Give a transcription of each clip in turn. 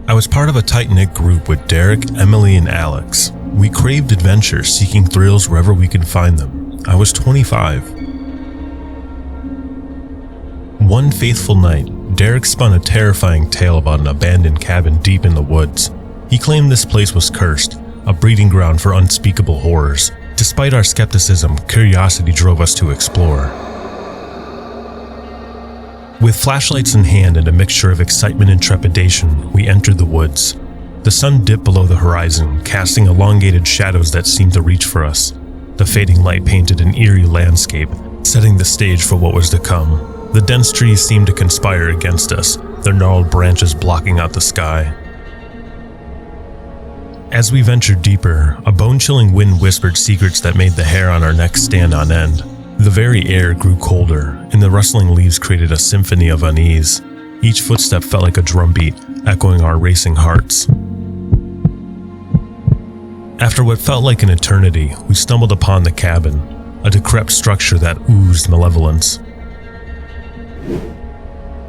I was part of a tight-knit group with Derek, Emily, and Alex. We craved adventure, seeking thrills wherever we could find them. I was 25. One faithful night, Derek spun a terrifying tale about an abandoned cabin deep in the woods. He claimed this place was cursed, a breeding ground for unspeakable horrors. Despite our skepticism, curiosity drove us to explore. With flashlights in hand and a mixture of excitement and trepidation, we entered the woods. The sun dipped below the horizon, casting elongated shadows that seemed to reach for us. The fading light painted an eerie landscape, setting the stage for what was to come. The dense trees seemed to conspire against us, their gnarled branches blocking out the sky. As we ventured deeper, a bone-chilling wind whispered secrets that made the hair on our necks stand on end. The very air grew colder, and the rustling leaves created a symphony of unease. Each footstep felt like a drumbeat, echoing our racing hearts. After what felt like an eternity, we stumbled upon the cabin, a decrepit structure that oozed malevolence.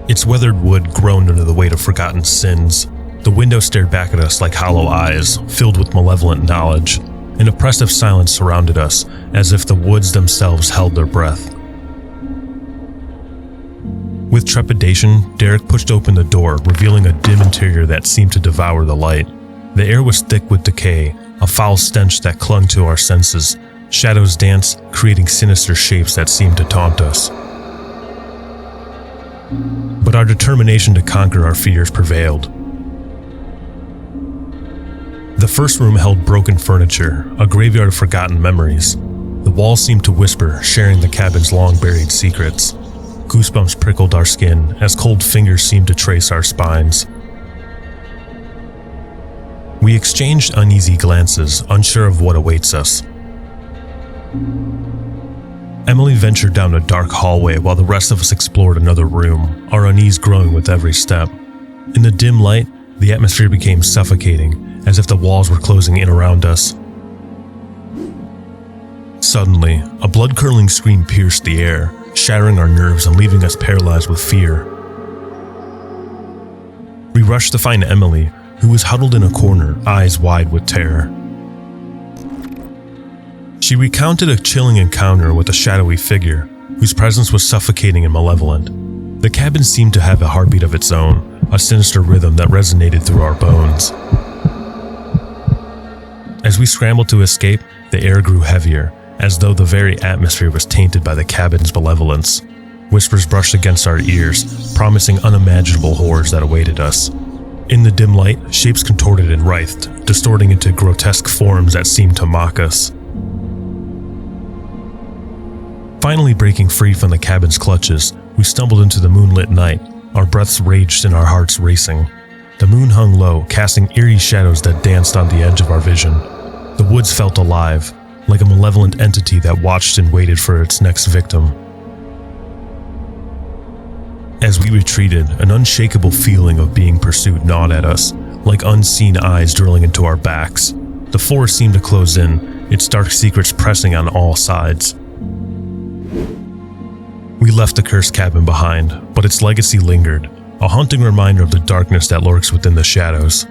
Its weathered wood groaned under the weight of forgotten sins. The window stared back at us like hollow eyes, filled with malevolent knowledge. An oppressive silence surrounded us, as if the woods themselves held their breath. With trepidation, Derek pushed open the door, revealing a dim interior that seemed to devour the light. The air was thick with decay, a foul stench that clung to our senses. Shadows danced, creating sinister shapes that seemed to taunt us. But our determination to conquer our fears prevailed. The first room held broken furniture, a graveyard of forgotten memories. The walls seemed to whisper, sharing the cabin's long-buried secrets. Goosebumps prickled our skin as cold fingers seemed to trace our spines. We exchanged uneasy glances, unsure of what awaits us. Emily ventured down a dark hallway while the rest of us explored another room, our unease growing with every step. In the dim light, the atmosphere became suffocating, as if the walls were closing in around us. Suddenly, a blood-curdling scream pierced the air, shattering our nerves and leaving us paralyzed with fear. We rushed to find Emily, who was huddled in a corner, eyes wide with terror. She recounted a chilling encounter with a shadowy figure, whose presence was suffocating and malevolent. The cabin seemed to have a heartbeat of its own, a sinister rhythm that resonated through our bones. As we scrambled to escape, the air grew heavier, as though the very atmosphere was tainted by the cabin's malevolence. Whispers brushed against our ears, promising unimaginable horrors that awaited us. In the dim light, shapes contorted and writhed, distorting into grotesque forms that seemed to mock us. Finally breaking free from the cabin's clutches, we stumbled into the moonlit night, our breaths raged and our hearts racing. The moon hung low, casting eerie shadows that danced on the edge of our vision. The woods felt alive, like a malevolent entity that watched and waited for its next victim. As we retreated, an unshakable feeling of being pursued gnawed at us, like unseen eyes drilling into our backs. The forest seemed to close in, its dark secrets pressing on all sides. We left the cursed cabin behind, but its legacy lingered, a haunting reminder of the darkness that lurks within the shadows.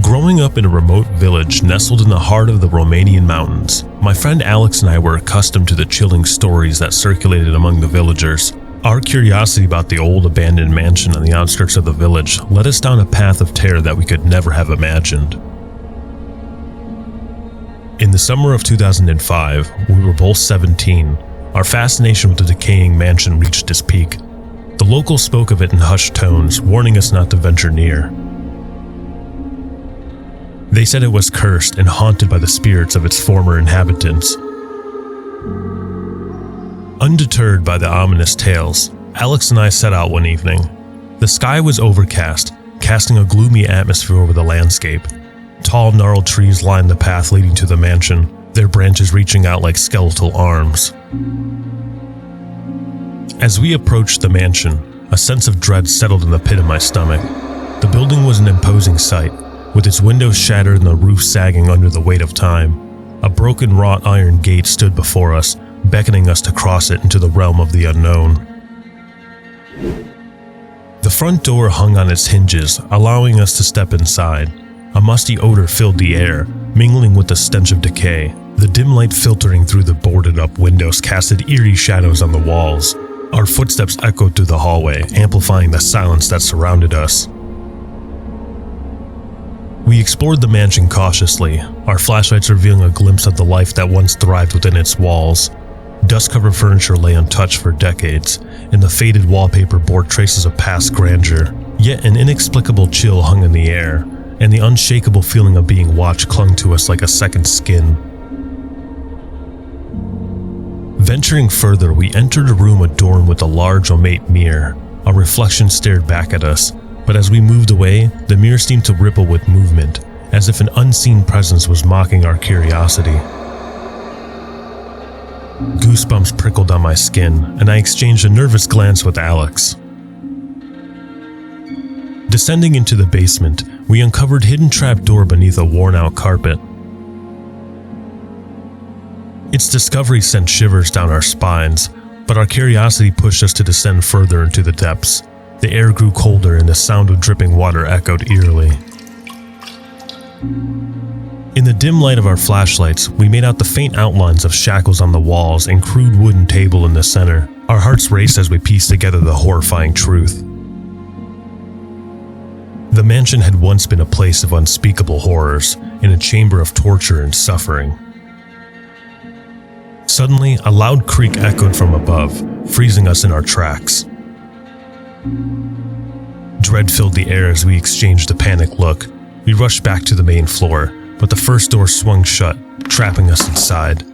Growing up in a remote village nestled in the heart of the Romanian mountains, my friend Alex and I were accustomed to the chilling stories that circulated among the villagers. Our curiosity about the old abandoned mansion on the outskirts of the village led us down a path of terror that we could never have imagined. In the summer of 2005, we were both 17. Our fascination with the decaying mansion reached its peak. The locals spoke of it in hushed tones, warning us not to venture near. They said it was cursed and haunted by the spirits of its former inhabitants. Undeterred by the ominous tales, Alex and I set out one evening. The sky was overcast, casting a gloomy atmosphere over the landscape. Tall, gnarled trees lined the path leading to the mansion, their branches reaching out like skeletal arms. As we approached the mansion, a sense of dread settled in the pit of my stomach. The building was an imposing sight, with its windows shattered and the roof sagging under the weight of time. A broken wrought iron gate stood before us, beckoning us to cross it into the realm of the unknown. The front door hung on its hinges, allowing us to step inside. A musty odor filled the air, mingling with the stench of decay. The dim light filtering through the boarded-up windows casted eerie shadows on the walls. Our footsteps echoed through the hallway, amplifying the silence that surrounded us. We explored the mansion cautiously, our flashlights revealing a glimpse of the life that once thrived within its walls. Dust-covered furniture lay untouched for decades, and the faded wallpaper bore traces of past grandeur. Yet an inexplicable chill hung in the air, and the unshakable feeling of being watched clung to us like a second skin. Venturing further, we entered a room adorned with a large ornate mirror. A reflection stared back at us, but as we moved away, the mirror seemed to ripple with movement, as if an unseen presence was mocking our curiosity. Goosebumps prickled on my skin, and I exchanged a nervous glance with Alex. Descending into the basement, we uncovered a hidden trapdoor beneath a worn-out carpet. Its discovery sent shivers down our spines, but our curiosity pushed us to descend further into the depths. The air grew colder and the sound of dripping water echoed eerily. In the dim light of our flashlights, we made out the faint outlines of shackles on the walls and crude wooden table in the center. Our hearts raced as we pieced together the horrifying truth. The mansion had once been a place of unspeakable horrors, and a chamber of torture and suffering. Suddenly, a loud creak echoed from above, freezing us in our tracks. Dread filled the air as we exchanged a panicked look. We rushed back to the main floor, but the first door swung shut, trapping us inside.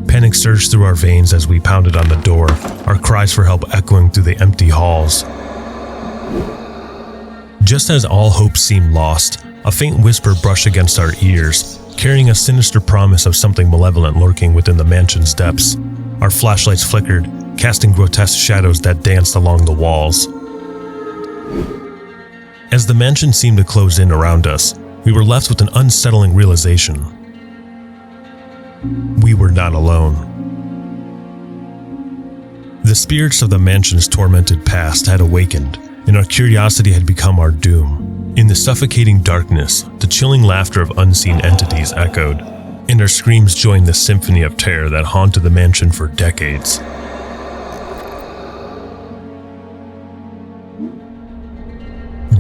Panic surged through our veins as we pounded on the door, our cries for help echoing through the empty halls. Just as all hope seemed lost, a faint whisper brushed against our ears, carrying a sinister promise of something malevolent lurking within the mansion's depths. Our flashlights flickered, casting grotesque shadows that danced along the walls. As the mansion seemed to close in around us, we were left with an unsettling realization. We were not alone. The spirits of the mansion's tormented past had awakened, and our curiosity had become our doom. In the suffocating darkness, the chilling laughter of unseen entities echoed, and our screams joined the symphony of terror that haunted the mansion for decades.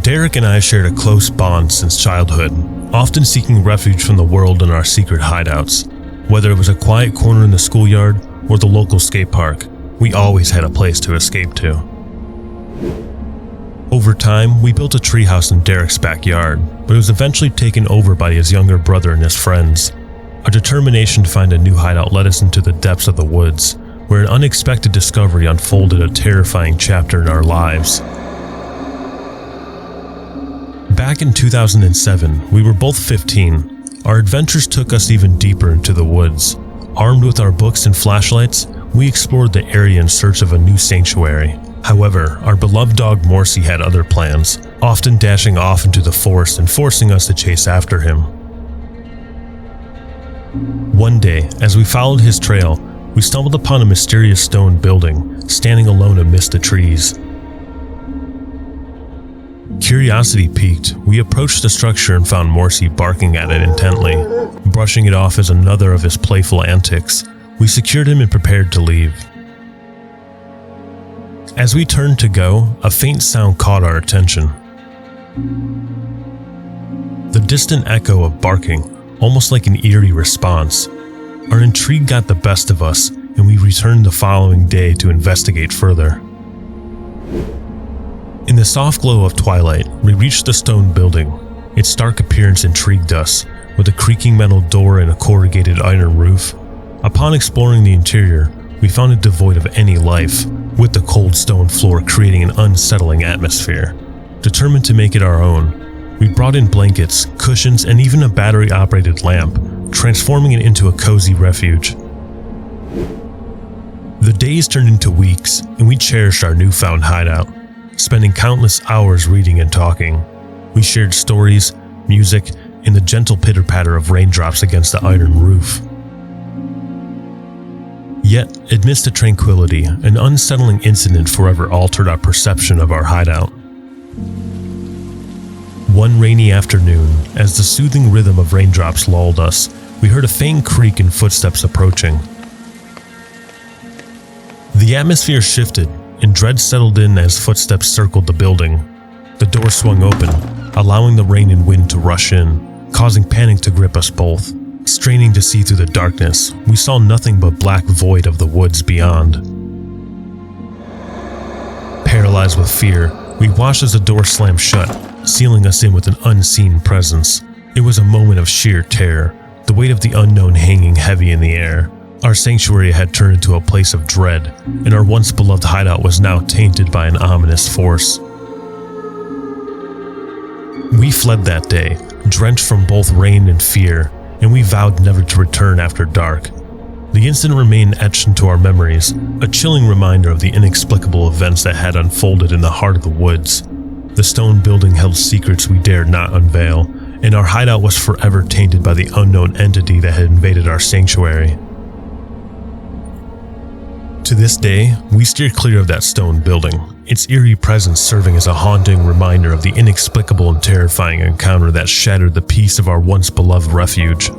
Derek and I shared a close bond since childhood, often seeking refuge from the world in our secret hideouts. Whether it was a quiet corner in the schoolyard or the local skate park, we always had a place to escape to. Over time, we built a treehouse in Derek's backyard, but it was eventually taken over by his younger brother and his friends. Our determination to find a new hideout led us into the depths of the woods, where an unexpected discovery unfolded a terrifying chapter in our lives. Back in 2007, we were both 15. Our adventures took us even deeper into the woods. Armed with our books and flashlights, we explored the area in search of a new sanctuary. However, our beloved dog Morsi had other plans, often dashing off into the forest and forcing us to chase after him. One day, as we followed his trail, we stumbled upon a mysterious stone building, standing alone amidst the trees. Curiosity piqued, we approached the structure and found Morsi barking at it intently, brushing it off as another of his playful antics. We secured him and prepared to leave. As we turned to go, a faint sound caught our attention. The distant echo of barking, almost like an eerie response. Our intrigue got the best of us, and we returned the following day to investigate further. In the soft glow of twilight, we reached the stone building. Its stark appearance intrigued us, with a creaking metal door and a corrugated iron roof. Upon exploring the interior, we found it devoid of any life, with the cold stone floor creating an unsettling atmosphere. Determined to make it our own, we brought in blankets, cushions, and even a battery-operated lamp, transforming it into a cozy refuge. The days turned into weeks, and we cherished our newfound hideout, spending countless hours reading and talking. We shared stories, music, and the gentle pitter-patter of raindrops against the iron roof. Yet, amidst the tranquility, an unsettling incident forever altered our perception of our hideout. One rainy afternoon, as the soothing rhythm of raindrops lulled us, we heard a faint creak and footsteps approaching. The atmosphere shifted, and dread settled in as footsteps circled the building. The door swung open, allowing the rain and wind to rush in, causing panic to grip us both. Straining to see through the darkness, we saw nothing but black void of the woods beyond. Paralyzed with fear, we watched as the door slammed shut, sealing us in with an unseen presence. It was a moment of sheer terror, the weight of the unknown hanging heavy in the air. Our sanctuary had turned into a place of dread, and our once beloved hideout was now tainted by an ominous force. We fled that day, drenched from both rain and fear, and we vowed never to return after dark. The incident remained etched into our memories, a chilling reminder of the inexplicable events that had unfolded in the heart of the woods. The stone building held secrets we dared not unveil, and our hideout was forever tainted by the unknown entity that had invaded our sanctuary. To this day, we steer clear of that stone building, its eerie presence serving as a haunting reminder of the inexplicable and terrifying encounter that shattered the peace of our once beloved refuge.